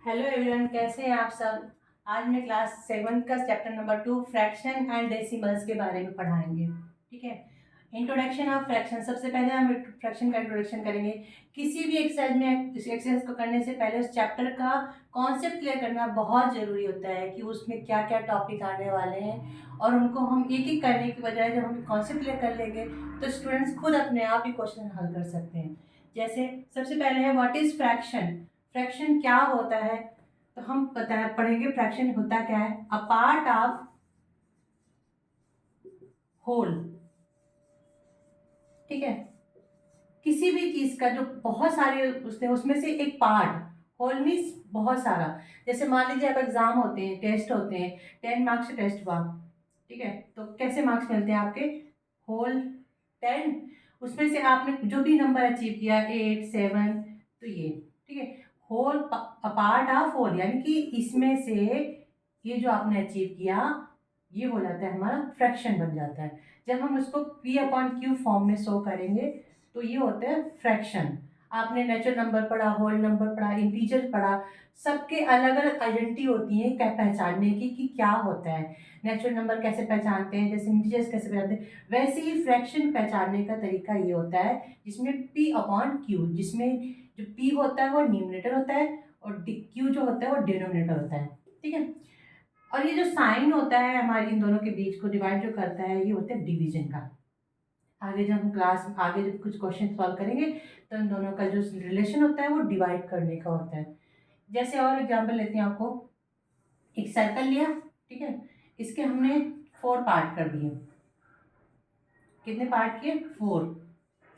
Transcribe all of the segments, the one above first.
Hello everyone, कैसे हैं आप सब। आज मैं क्लास 7 का chapter number 2 fraction and decimals के बारे में पढ़ाएंगे। ठीक है। Introduction of fraction. सबसे पहले हम फ्रैक्शन का इंट्रोडक्शन करेंगे। किसी भी एक्सरसाइज में इस एक्सरसाइज को करने से पहले उस चैप्टर का कॉन्सेप्ट क्लियर करना बहुत ज़रूरी होता है कि उसमें क्या क्या टॉपिक आने वाले हैं, और उनको हम एक एक करने की बजाय जब हम कॉन्सेप्ट क्लियर कर लेंगे तो स्टूडेंट्स खुद अपने आप ही क्वेश्चन हल कर सकते हैं। जैसे सबसे पहले है व्हाट इज फ्रैक्शन। फ्रैक्शन क्या होता है, तो हम पढ़ेंगे फ्रैक्शन होता क्या है। A part of whole. ठीक है। किसी भी चीज का जो बहुत सारे उसमें से एक पार्ट। होल मीन्स बहुत सारा। जैसे मान लीजिए आप एग्जाम होते हैं, टेस्ट होते हैं, 10 मार्क्स टेस्ट हुआ। ठीक है, तो कैसे मार्क्स मिलते हैं आपके? होल 10, उसमें से आपने जो भी नंबर अचीव किया 8, 7, तो ये ठीक है। होल पार्ट ऑफ होल, यानी कि इसमें से ये जो आपने अचीव किया ये हो जाता है हमारा फ्रैक्शन बन जाता है। जब हम उसको P/Q फॉर्म में शो करेंगे तो ये होता है फ्रैक्शन। आपने नेचुरल नंबर पढ़ा, होल नंबर पढ़ा, इंटीजर पढ़ा, सबके अलग अलग आइडेंटिटी होती है क्या पहचानने की कि क्या होता है। नेचुरल नंबर कैसे पहचानते हैं, जैसे इंटीजर्स कैसे पहचानते हैं, वैसे ही फ्रैक्शन पहचानने का तरीका ये होता है जिसमें P/Q, जिसमें जो P होता है वो न्यूमरेटर होता है और Q जो होता है वो डिनोमिनेटर होता है। ठीक है। और ये जो साइन होता है हमारी इन दोनों के बीच को डिवाइड जो करता है ये होता है डिवीजन का। आगे जब हम क्लास आगे जब कुछ क्वेश्चन सॉल्व करेंगे तो इन दोनों का जो रिलेशन होता है वो डिवाइड करने का होता है। जैसे और एग्जांपल लेते हैं, आपको एक सर्कल लिया। ठीक है, इसके हमने 4 पार्ट कर दिए। कितने पार्ट किए? 4।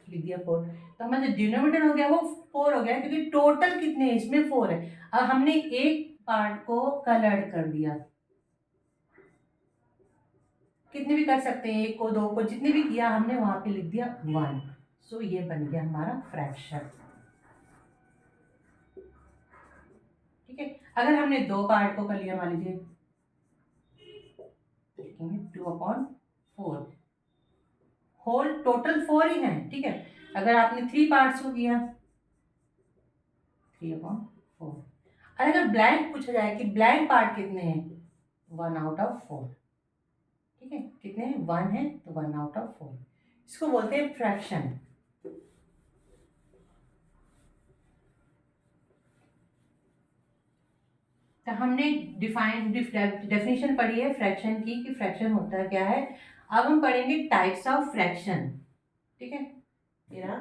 लिख दिया 4। तो हमारा जो डिनोमिनेटर हो गया वो 4 हो गया, क्योंकि टोटल कितने हैं इसमें 4 है। अब हमने एक पार्ट को कलर्ड कर दिया। कितने भी कर सकते हैं, एक को, दो को, जितने भी किया हमने वहां पे लिख दिया 1। सो ये बन गया हमारा फ्रैक्शन। ठीक है। अगर हमने 2 पार्ट को कर लिया, मान लीजिए लिखेंगे 2/4। होल टोटल 4 ही है। ठीक है। अगर आपने 3 पार्ट्स को किया 3/4। और अगर ब्लैंक पूछा जाए कि ब्लैंक पार्ट कितने हैं, 1/4। ठीक है, कितने हैं? 1 है, तो 1/4। इसको बोलते हैं फ्रैक्शन। तो हमने डेफिनेशन पढ़ी है फ्रैक्शन की कि फ्रैक्शन होता क्या है। अब हम पढ़ेंगे टाइप्स ऑफ फ्रैक्शन। ठीक है। मेरा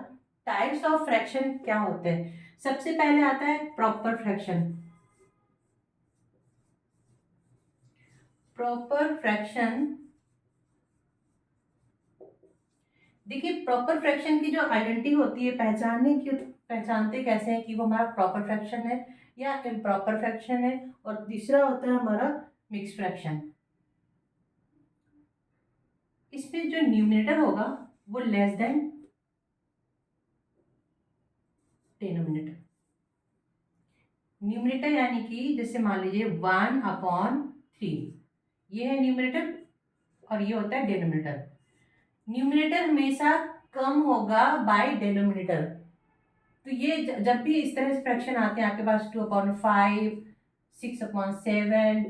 टाइप्स ऑफ फ्रैक्शन क्या होते हैं। सबसे पहले आता है प्रॉपर फ्रैक्शन। प्रॉपर फ्रैक्शन, देखिए प्रॉपर फ्रैक्शन की जो आइडेंटिटी होती है, पहचानने की, पहचानते कैसे हैं कि वो हमारा प्रॉपर फ्रैक्शन है या इम्प्रॉपर फ्रैक्शन है। और तीसरा होता है हमारा मिक्स फ्रैक्शन। इसमें जो न्यूमरेटर होगा वो लेस देन डिनोमिनेटर। न्यूमरेटर यानी कि जैसे मान लीजिए 1/3, ये है न्यूमरेटर और ये होता है डिनोमिनेटर। न्यूमरेटर हमेशा कम होगा बाय डिनोमिनेटर। तो ये जब भी इस तरह से फ्रैक्शन आते हैं आपके पास 2/5, 6/7,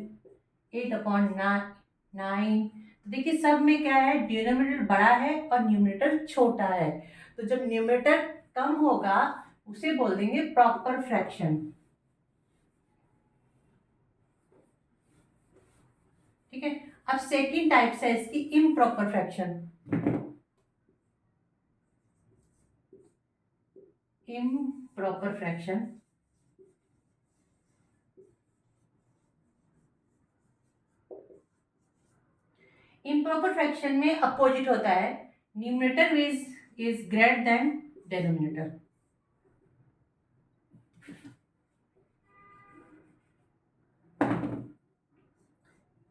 8/9, तो देखिए सब में क्या है, डिनोमिनेटर बड़ा है और न्यूमरेटर छोटा है। तो जब न्यूमरेटर कम होगा उसे बोल देंगे प्रॉपर फ्रैक्शन। ठीक है। अब सेकंड टाइप है इसकी improper fraction. Improper fraction, improper fraction में अपोजिट होता है। Numerator is greater than denominator.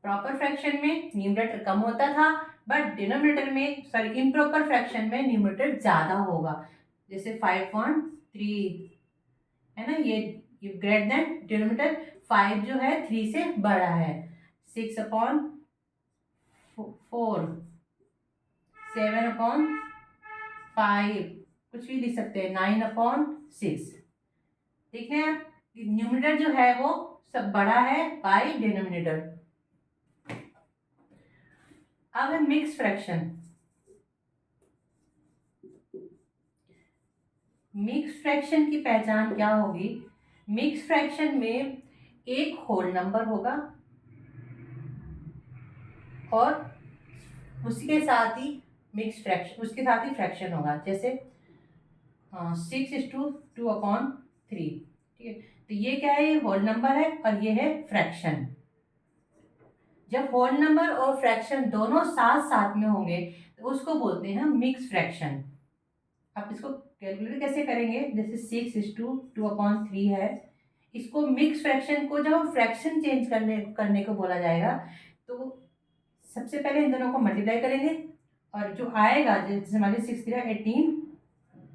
Proper fraction में न्यूमरेटर कम होता था, बट डिनोमिनेटर में, सॉरी, इम्प्रॉपर फ्रैक्शन में न्यूमरेटर ज्यादा होगा। जैसे 5/3 है ना, ये ग्रेटर देन डिनोमिनेटर। 5 जो है 3 से बड़ा है। 6/4, 7/5, कुछ भी लिख सकते हैं, 9/6। देखना है आप, न्यूमरेटर जो है वो सब बड़ा है बाई डिनोमिनेटर। अब है मिक्स फ्रैक्शन। मिक्स फ्रैक्शन की पहचान क्या होगी? मिक्स फ्रैक्शन में एक होल नंबर होगा और उसके साथ ही मिक्स फ्रैक्शन, उसके साथ ही फ्रैक्शन होगा। जैसे 6:2/3, ठीक है। तो ये क्या है? ये होल नंबर है और ये है फ्रैक्शन। जब होल नंबर और फ्रैक्शन दोनों साथ साथ में होंगे तो उसको बोलते हैं हम मिक्स फ्रैक्शन। आप इसको कैलकुलेट कैसे करेंगे? जैसे 6:2/3 है, इसको मिक्स फ्रैक्शन को जब हम फ्रैक्शन चेंज करने को बोला जाएगा तो सबसे पहले इन दोनों को मल्टीप्लाई करेंगे और जो आएगा, जैसे हमारे 6×3 18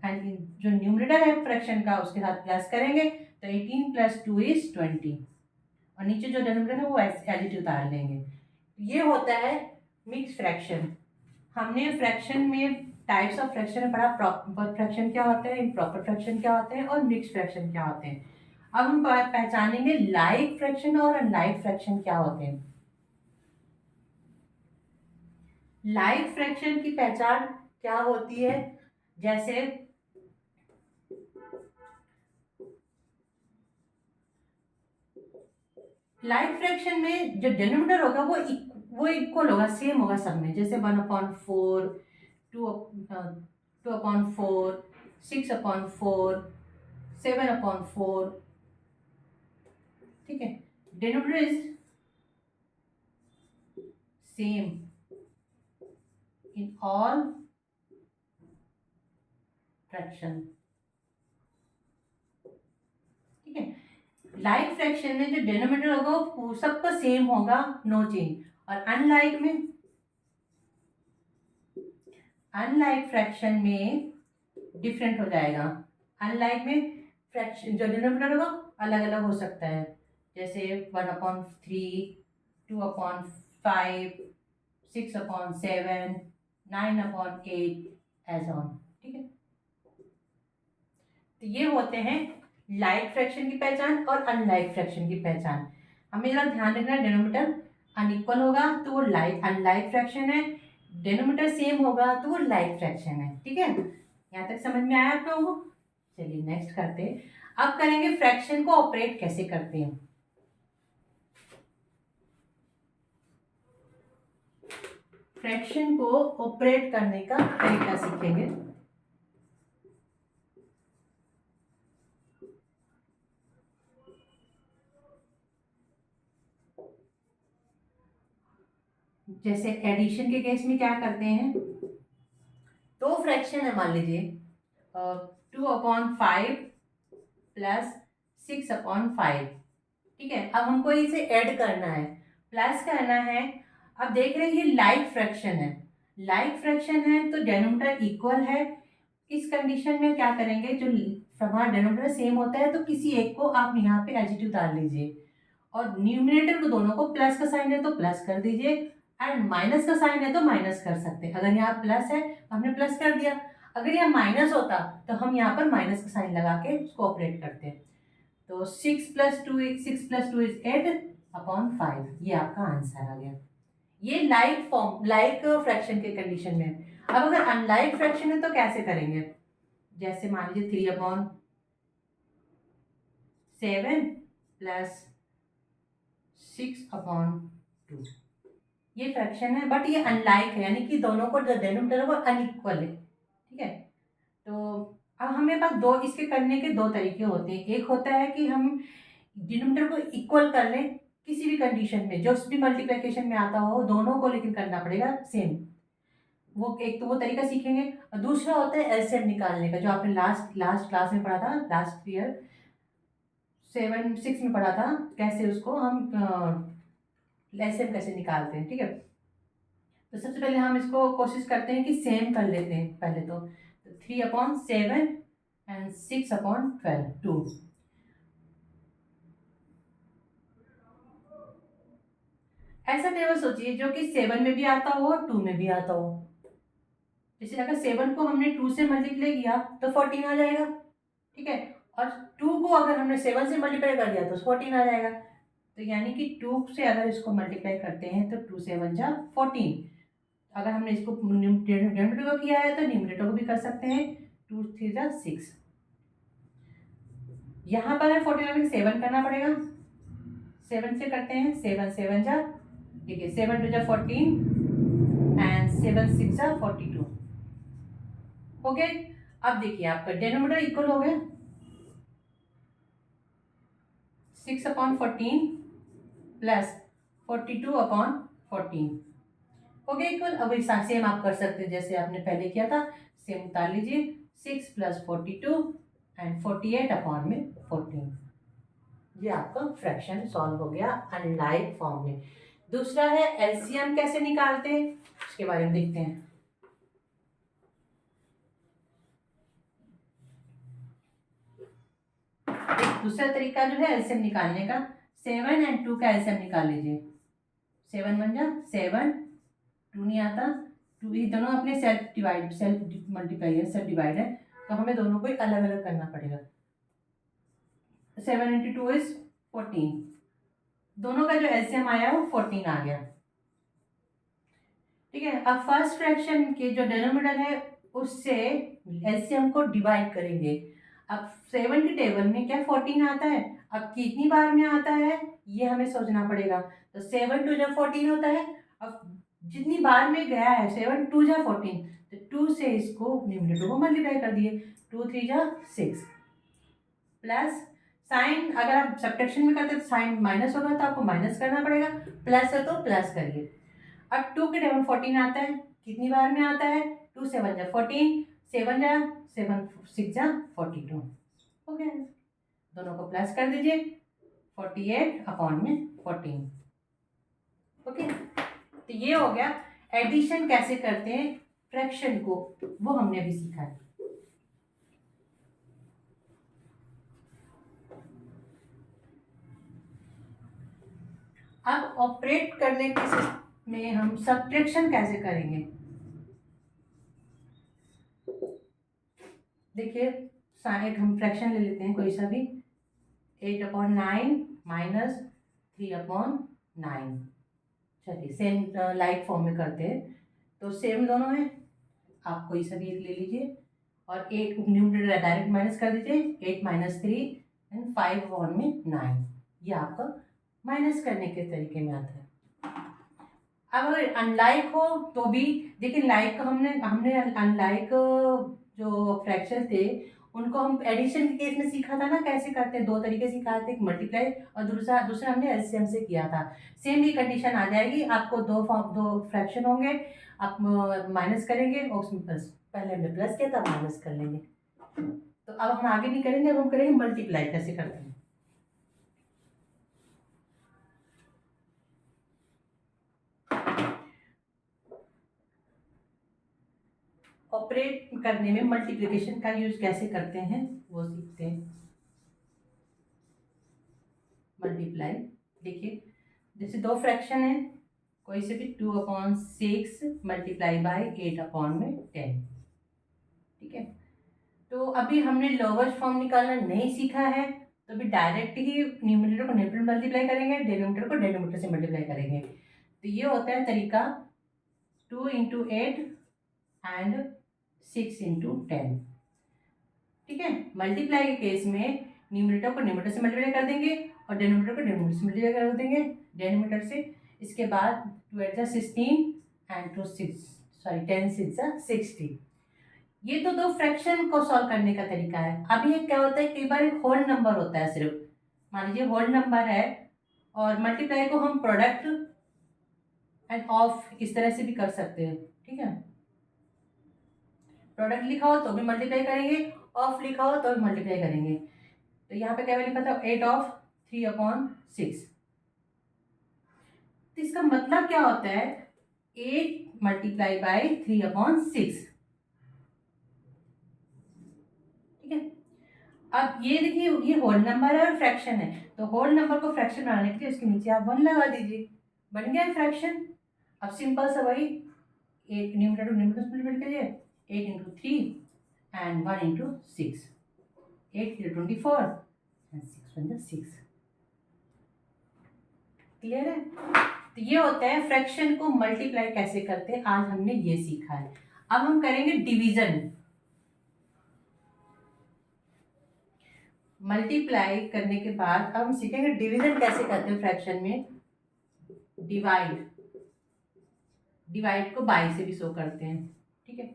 एंड जो न्यूमरेटर है फ्रैक्शन का उसके साथ प्लस करेंगे तो 18 + 2 = 20 और नीचे जो डिनोमिनेटर है वो एज उतार लेंगे। ये होता है मिक्स फ्रैक्शन। हमने फ्रैक्शन में टाइप्स ऑफ फ्रैक्शन में पढ़ा, प्रॉपर फ्रैक्शन क्या होते हैं, इम्प्रॉपर फ्रैक्शन क्या होते हैं और मिक्स फ्रैक्शन क्या होते हैं। अब हम पहचानेंगे लाइक फ्रैक्शन और अनलाइक फ्रैक्शन क्या होते हैं। लाइक फ्रैक्शन की पहचान क्या होती है? जैसे लाइक फ्रैक्शन में जो डिनोमिनेटर होगा वो इक्वल होगा, सेम होगा सब में। जैसे 1/4, 2/4, 6/4, 7/4, ठीक है। Denominator is same in all fraction, ठीक है। लाइक फ्रैक्शन में जो डिनोमिनेटर होगा वो सबका सेम होगा, नो चेंज। और अनलाइक फ्रैक्शन में डिफरेंट हो जाएगा। अनलाइक में फ्रैक्शन जो डिनोमिनेटर होगा अलग अलग हो सकता है। जैसे 1/3, 2/5, 6/7, 9/8 एज ऑन, ठीक है। तो ये होते हैं लाइक फ्रैक्शन की पहचान और अनलाइक फ्रैक्शन की पहचान। हमें जरा ध्यान रखना, डिनोमिनेटर अनइक्वल होगा तो वो लाइक अनलाइक फ्रैक्शन है, डिनोमिनेटर सेम होगा तो वो लाइक फ्रैक्शन है, ठीक है। यहाँ तक समझ में आया आप लोगों को? चलिए नेक्स्ट करते हैं। अब करेंगे फ्रैक्शन को ऑपरेट कैसे करते हैं। फ्रैक्शन को ऑपरेट करने का तरीका सीखेंगे। जैसे एडिशन के केस में क्या करते हैं, दो फ्रैक्शन है मान लीजिए 2/5 + 6/5, ठीक है। अब हमको इसे ऐड करना है, प्लस करना है। अब देख रहे हैं ये लाइक फ्रैक्शन है, लाइक फ्रैक्शन है तो डिनोमिनेटर इक्वल है। इस कंडीशन में क्या करेंगे, जो हमारा डिनोमिनेटर सेम होता है तो किसी एक को आप यहाँ पे एडिटिव डाल लीजिए और न्यूमिनेटर को दोनों को प्लस का साइन है तो प्लस कर दीजिए एंड माइनस का साइन है तो माइनस कर सकते हैं। अगर यहाँ प्लस है तो हमने प्लस कर दिया, अगर यहाँ माइनस होता तो हम यहाँ पर माइनस का साइन लगा के उसको ऑपरेट करते हैं। तो 6+2 = 8/5, ये आपका आंसर आ गया। ये लाइक फ्रैक्शन के कंडीशन में। अब अगर अनलाइक फ्रैक्शन है तो कैसे करेंगे? जैसे मान लीजिए 3/7 + 6/2, ये फ्रैक्शन है बट ये अनलाइक है, यानी कि दोनों को जो डिनोमिनेटर है वो अनइक्वल है, ठीक है। तो अब हमें पास दो इसके करने के दो तरीके होते हैं। एक होता है कि हम डिनोमिनेटर को इक्वल कर लें किसी भी कंडीशन में, जो भी मल्टीप्लिकेशन में आता हो दोनों को लेकिन करना पड़ेगा सेम। वो एक तो वो तरीका सीखेंगे और दूसरा होता है एलसीएम निकालने का, जो आपने लास्ट लास्ट क्लास में पढ़ा था, लास्ट ईयर 7-6 में पढ़ा था, कैसे उसको हम एलसीएम कैसे निकालते हैं, ठीक है। तो सबसे पहले हम इसको कोशिश करते हैं कि सेम कर लेते हैं पहले तो 3/7 एंड 6/12 2। ऐसा टेबल सोचिए जो कि 7 में भी आता हो और 2 में भी आता हो। जैसे अगर 7 को हमने 2 से मल्टीप्लाई किया तो 14 आ जाएगा, ठीक है। और 2 को अगर हमने 7 से मल्टीप्लाई कर दिया तो 14 आ जाएगा। तो यानी कि 2 से अगर इसको मल्टीप्लाई करते हैं तो 2 7 जा 14। अगर हमने इसको डिनोमिनेटर को किया है तो न्यूमरेटर को भी कर सकते हैं। 2 3 जा 6। यहाँ पर है 14 में 7 करना पड़ेगा। 7 से करते हैं। 7 7 जा, ठीक है, 7 2 जा 14 एंड 7 6 जा 42 हो गए। अब देखिए आपका डिनोमिनेटर इक्वल हो गया 6/14 प्लस 42/14 हो गया इक्वल। अब इस सेम आप कर सकते हैं जैसे आपने पहले किया था, सेम उतार लीजिए। 6 + 42 एंड 48/14। ये आपका फ्रैक्शन सॉल्व हो गया अनलाइक फॉर्म में। दूसरा है एलसीएम कैसे निकालते हैं, उसके बारे में देखते हैं। दूसरा तरीका जो है एलसीएम निकालने का, 7 और 2 का एलसीएम निकाल लीजिए। 7 1 जा 7, 2 नहीं आता, 2 ये दोनों अपने सेल्फ मल्टीप्लाई है, सेल्फ डिवाइड है, तो हमें दोनों को अलग अलग करना पड़ेगा। 7 × 2 = 14। दोनों का जो एलसीएम आया वो 14 आ गया। ठीक है, अब फर्स्ट फ्रैक्शन के जो डिनोमिनेटर है उससे एलसीएम को डिवाइड करेंगे। अब 7 के टेबल में क्या 14 आता है, अब कितनी बार में आता है ये हमें सोचना पड़ेगा। तो 7 2 जा 14 होता है। अब जितनी बार में गया है 7 2 जा 14, तो 2 से इसको न्यूमरेटर को मल्टीप्लाई कर दिए। 2 3 जा 6 प्लस साइन, अगर आप सब्ट्रैक्शन में करते हैं तो साइन माइनस होगा तो आपको माइनस करना पड़ेगा, प्लस है तो प्लस करिए। अब 2 के टेबल 14 आता है, कितनी बार में आता है, 2 7 जा 14, 7 जा 7 6 जा 42 हो गया। दोनों को प्लस कर दीजिए, 48/14। ओके, तो ये हो गया एडिशन कैसे करते हैं फ्रैक्शन को, वो हमने अभी सीखा है। अब ऑपरेट करने के में हम सब्ट्रैक्शन कैसे करेंगे। देखिए एक हम फ्रैक्शन ले लेते हैं कोई सा भी, 8/9 माइनस 3/9। चलिए सेम लाइक फॉर्म में करते हैं, तो सेम दोनों है, आप कोई सा भी एक ले लीजिए और 8 न्यूमरेटर डायरेक्ट माइनस कर दीजिए। 8 - 3 एंड 5/9, ये आपका माइनस करने के तरीके में आता है। अब अगर अनलाइक हो तो भी देखिए, लाइक का हमने हमने अनलाइक जो फ्रैक्शन थे उनको हम एडिशन के केस में सीखा था ना कैसे करते हैं, 2 तरीके सिखाए थे, एक मल्टीप्लाई और दूसरा दूसरा हमने एलसीएम से किया था। सेम ही कंडीशन आ जाएगी, आपको दो फ्रैक्शन होंगे, आप माइनस करेंगे और उसमें प्लस, पहले हमने प्लस किया था माइनस कर लेंगे। तो अब हम आगे नहीं करेंगे, अब हम करेंगे मल्टीप्लाई कैसे करते हैं। ऑपरेट करने में मल्टीप्लिकेशन का यूज कैसे करते हैं वो सीखते हैं। मल्टीप्लाई, देखिए जैसे 2 फ्रैक्शन है, कोई से भी 2/6 मल्टीप्लाई बाय 8/10। ठीक है, तो अभी हमने लोवेस्ट फॉर्म निकालना नहीं सीखा है, तो अभी डायरेक्ट ही न्यूमरेटर को न्यूमरेटर मल्टीप्लाई करेंगे, डिनोमिनेटर को डिनोमिनेटर से मल्टीप्लाई करेंगे। तो ये होता है तरीका 2 × 8 एंड 6 × 10। ठीक है, मल्टीप्लाई के केस में न्यूमरेटर को न्यूमरेटर से मल्टीप्लाई कर देंगे और डिनोमिनेटर को डिनोमिनेटर से मल्टीप्लाई कर देंगे डिनोमिनेटर से। इसके बाद 2 8 जा 16 एंड 2 6 सॉरी 10 6 जा 60। ये तो 2 फ्रैक्शन को सॉल्व करने का तरीका है। अब ये क्या होता है, कई बार एक होल नंबर होता है, सिर्फ मान लीजिए होल नंबर है और मल्टीप्लाई को हम प्रोडक्ट एंड ऑफ इस तरह से भी कर सकते हैं। ठीक है, प्रोडक्ट लिखा हो तो भी मल्टीप्लाई करेंगे, ऑफ लिखा हो तो भी मल्टीप्लाई करेंगे। तो यहाँ पे क्या लिखा था 8/3/6। तो इसका मतलब क्या होता है 8 मल्टीप्लाई बाय 3/6। ठीक है, अब ये देखिए ये होल नंबर है और फ्रैक्शन है, तो होल नंबर को फ्रैक्शन बनाने के लिए उसके नीचे आप 1 लगा दीजिए, बन गया फ्रैक्शन। अब सिंपल सा वही 8 न्यूमरेटर न्यूमरेटर मल्टीप्लाई करिए, 8 × 3 एंड 1 × 6, 8 3 24 and 6 1 6। क्लियर है? तो ये होता है फ्रैक्शन को मल्टीप्लाई कैसे करते हैं, आज हमने ये सीखा है। अब हम करेंगे डिवीजन। मल्टीप्लाई करने के बाद अब हम सीखेंगे डिवीजन कैसे करते हैं फ्रैक्शन में। डिवाइड को बाई से भी शो करते हैं। ठीक है,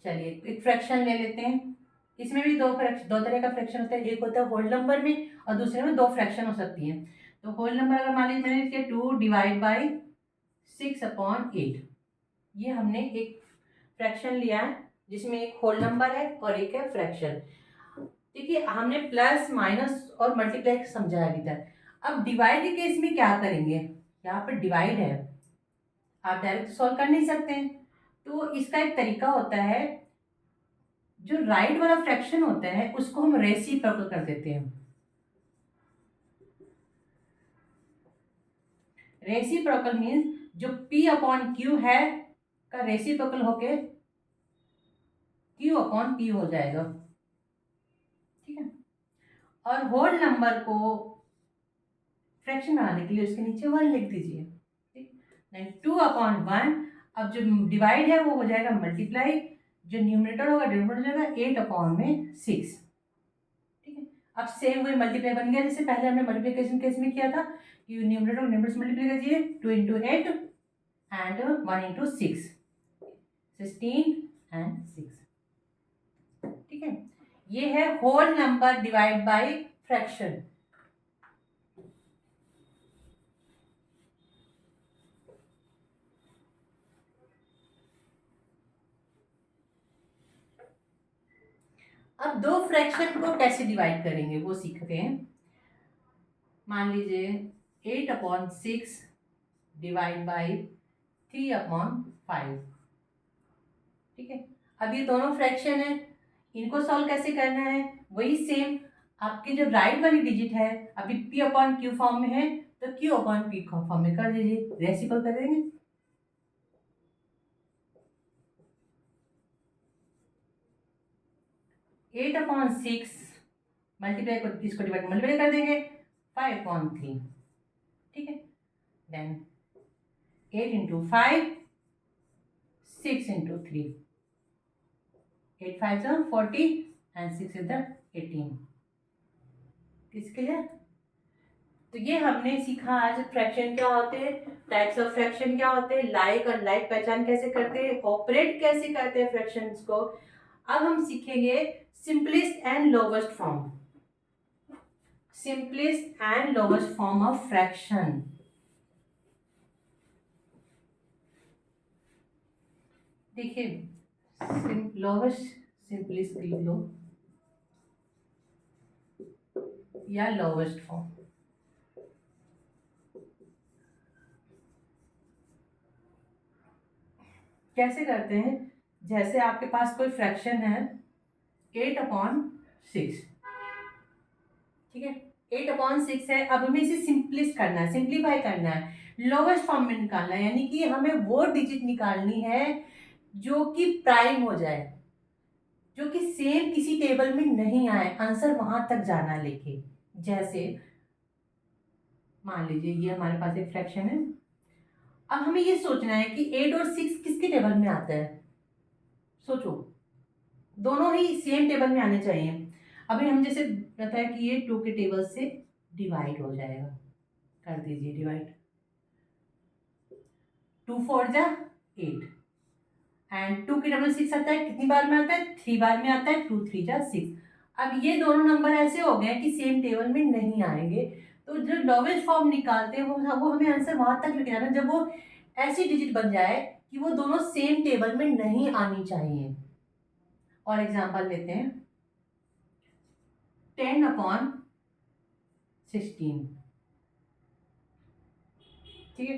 चलिए एक फ्रैक्शन ले लेते हैं। इसमें भी दो तरह का फ्रैक्शन होता है, एक होता है होल नंबर में और दूसरे में दो फ्रैक्शन हो सकती है। तो होल नंबर अगर मान लीजिए मैंने किया 2 डिवाइड बाई 6/8, ये हमने एक फ्रैक्शन लिया है जिसमें एक होल नंबर है और एक है फ्रैक्शन। देखिए हमने प्लस माइनस और मल्टीप्लाई समझाया अभी तक। अब डिवाइड के केस में क्या करेंगे, यहाँ पर डिवाइड है, आप डायरेक्ट सॉल्व कर नहीं सकते हैं, तो इसका एक तरीका होता है, जो राइट वाला फ्रैक्शन होता है उसको हम रेसिप्रोकल कर देते हैं। रेसिप्रोकल मीन्स जो P/Q है का रेसिप्रोकल होके Q/P हो जाएगा। ठीक है, और होल नंबर को फ्रैक्शन बनाने के लिए उसके नीचे 1 लिख दीजिए। ठीक, 2/1, अब जो डिवाइड है वो हो जाएगा मल्टीप्लाई, जो न्यूमरेटर होगा डिनोमिनेटर हो जाएगा 8/6। ठीक है, अब सेम वही मल्टीप्लाई बन गया जैसे पहले हमने मल्टीप्लिकेशन केस में किया था कि न्यूमरेटर और न्यूमरेटर मल्टीप्लाई कीजिए, 2 into 8 and 1 into 6, 16 and 6। ठीक है, ये है whole number divide by fraction. अब दो फ्रैक्शन को कैसे डिवाइड करेंगे वो सीखते हैं। मान लीजिए 8/6 डिवाइड बाई 3/5। ठीक है, अब ये दोनों फ्रैक्शन है, इनको सॉल्व कैसे करना है, वही सेम आपकी जो राइट वाली डिजिट है अभी P/Q फॉर्म में है तो Q/P फॉर्म में कर दीजिए, रेसिप्रोकल कर देंगे। 8/6 मल्टीप्लाई को इसको डिवाइड मल्टीप्लाई कर देंगे 5/3। ठीक है, then 8 into 5, 6 into 3, 8 5s are 40 and 6 is the 18। Clear? तो ये हमने सीखा आज फ्रैक्शन क्या होते हैं, टाइप्स ऑफ फ्रैक्शन क्या होते हैं, लाइक और लाइक पहचान कैसे करते हैं, ऑपरेट कैसे करते हैं फ्रैक्शंस को। अब हम सीखेंगे simplest and lowest form, simplest and lowest form of fraction. देखिए लोवेस्ट सिंपलेस्ट लिख लो या लोवेस्ट फॉर्म। कैसे करते हैं, जैसे आपके पास कोई फ्रैक्शन है 8/6। ठीक है, 8/6 है, अब हमें इसे सिंपलिस्ट करना है, सिंप्लीफाई करना है, लोवेस्ट फॉर्म में निकालना है, यानी कि हमें वो डिजिट निकालनी है जो कि प्राइम हो जाए, जो कि सेम किसी टेबल में नहीं आए, आंसर वहां तक जाना लेके। जैसे मान लीजिए ये हमारे पास एक फ्रैक्शन है, अब हमें ये सोचना है कि 8 और 6 किसके टेबल में आता है, सोचो, दोनों ही सेम टेबल में आने चाहिए। अभी हम जैसे बताया कि ये 2 के टेबल से डिवाइड हो जाएगा, कर दीजिए डिवाइड, 2 4 जा 8 एंड 2 के टेबल 6 आता है, कितनी बार में आता है, 3 बार में आता है, 2 3 जा 6। अब ये दोनों नंबर ऐसे हो गए कि सेम टेबल में नहीं आएंगे, तो जो लोवेस्ट फॉर्म निकालते हैं वो हमें आंसर वहां तक लेके जाना जब वो ऐसी डिजिट बन जाए कि वो दोनों सेम टेबल में नहीं आनी चाहिए। और एग्जांपल लेते हैं 10/16। ठीक है,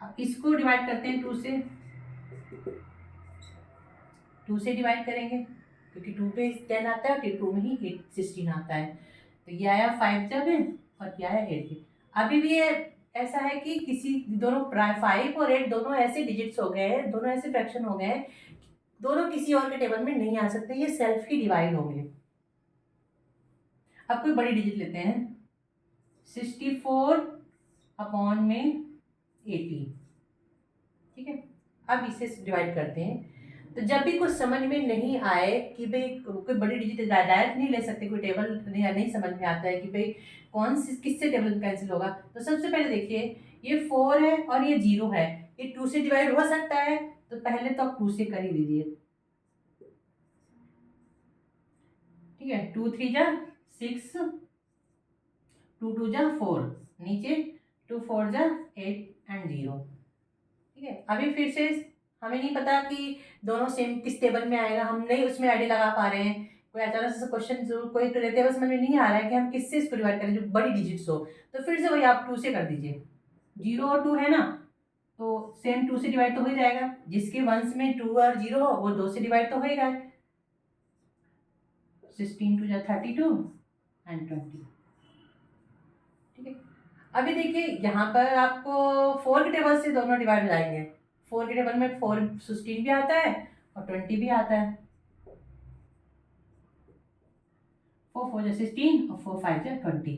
अब इसको डिवाइड करते हैं 2 से डिवाइड करेंगे क्योंकि 2 पे 10 आता है, 2 में ही 16 आता है, तो ये आया 5 जब और ये आया 8। अभी भी ये ऐसा है कि किसी दोनों 5 और 8 दोनों ऐसे डिजिट्स हो गए हैं, दोनों ऐसे फ्रैक्शन हो गए हैं, दोनों किसी और के टेबल में नहीं आ सकते, ये सेल्फ ही डिवाइड होंगे। अब कोई बड़ी डिजिट लेते हैं, 64/80, ठीक है। अब इसे डिवाइड करते हैं। तो जब भी कुछ समझ में नहीं आए कि भाई कोई बड़ी डिजिट डायरेक्ट नहीं ले सकते, कोई टेबल नहीं समझ में आता है कि भाई कौन सी किससे टेबल कैंसिल होगा, तो सबसे पहले देखिए ये 4 है और ये 0 है, ये 2 से डिवाइड हो सकता है, तो पहले तो आप 2 से कर ही दीजिए, ठीक है। 2 3 जा 6, 2 2 जा 4, नीचे 2 4 जा 8 एंड 0, ठीक है। अभी फिर से हमें नहीं पता कि दोनों सेम किस टेबल में आएगा, हम नहीं उसमें आईडी लगा पा रहे हैं, कोई अचानक से क्वेश्चन कोई टेबल समझ में नहीं आ रहा है कि हम किससे इसको डिवाइड करें जो बड़ी डिजिट्स हो, तो फिर से वही आप 2 से कर दीजिए। 0 और 2 है ना, तो सेम 2 से डिवाइड तो हो ही जाएगा, जिसके वंश में 2 और 0 हो वो 2 से डिवाइड तो हो ही रहा है। 16 2 जा 32 एंड 20, ठीक है। अभी देखिए यहाँ पर आपको 4 के टेबल से दोनों डिवाइड हो जाएंगे, 4 के टेबल में 4 16 भी आता है और 20 भी आता है, 4 4 जा 16 और 4 5 जा 20,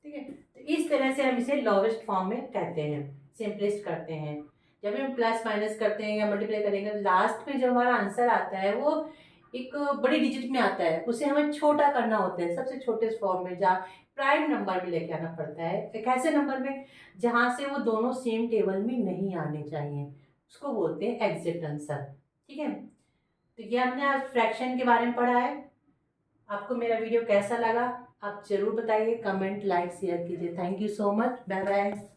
ठीक है। तो इस तरह से हम इसे लोवेस्ट फॉर्म में कहते हैं, सिंपलेस्ट करते हैं। जब हम प्लस माइनस करते हैं या मल्टीप्लाई करेंगे, लास्ट में जो हमारा आंसर आता है वो एक बड़ी डिजिट में आता है, उसे हमें छोटा करना होता है, सबसे छोटे फॉर्म में, जहाँ प्राइम नंबर में लेके आना पड़ता है, एक ऐसे नंबर में जहाँ से वो दोनों सेम टेबल में नहीं आने चाहिए, उसको बोलते हैं एग्जैक्ट आंसर, ठीक है। तो ये हमने आज फ्रैक्शन के बारे में पढ़ा है। आपको मेरा वीडियो कैसा लगा आप जरूर बताइए, कमेंट लाइक शेयर कीजिए। Thank you so much, bye bye.